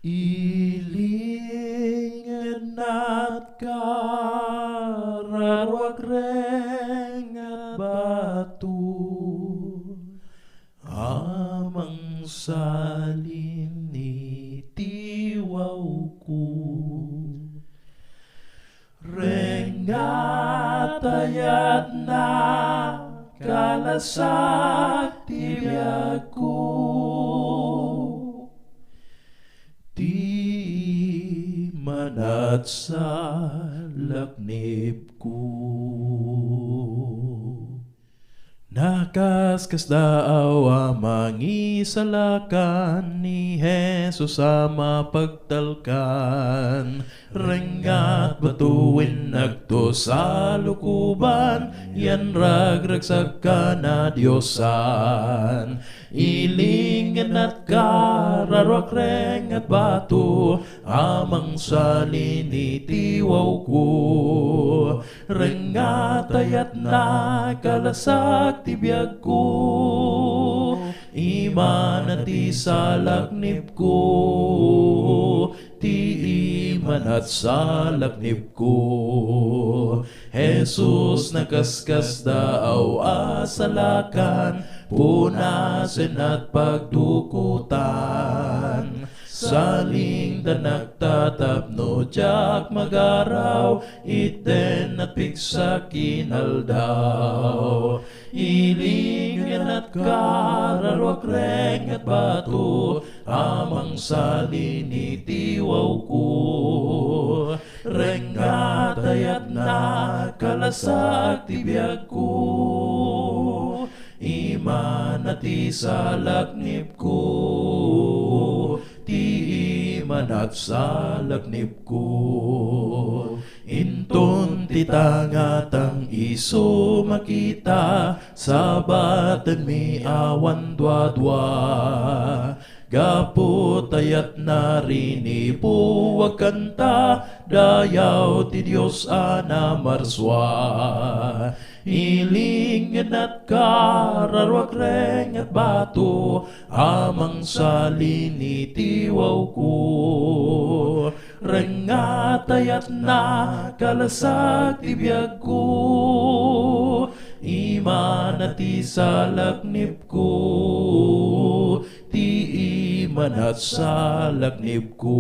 Ilingin at kararwag reng at batu, amang salin ni tiwaw ko. Rengat ayat na kalasak tibiyag ko, di manat sa laknib ko. Nakaskas daaw mangisalakan ni Jesus sa mapagtalkan. Rengat batuin nagto sa lukuban, yan ragragsak ka na Diyosan. Ilingin at kararwak reng at batu, amang salin itiwaw ko. Rengat ayat na kalasak tibiyag ko, iman at isalaknib ko, ti iman at salaknib ko. Jesus nakaskas daaw asalakan, punasen at pagdukutan. Saling da nagtatapno jak magaraw, iten at piksa kinaldaw. Ilingin at kararwak reng at batu, amang salin itiwaw ko. Rengat ayat na kalasak tibiyag ko, iman at isalaknib ko, ti iman at salaknib ko. Inton titangatang iso makita, sabatan mi awan dwa-dwa. Gapot ayat narini puwag kanta, dayaw ti Diyos ana marswa. Ilingin at kararwak reng at batu, amang salin itiwaw ko. Rengat ayat na kalasak tibiyag ko, iman at isalaknib ko, ti iman at salaknib ko.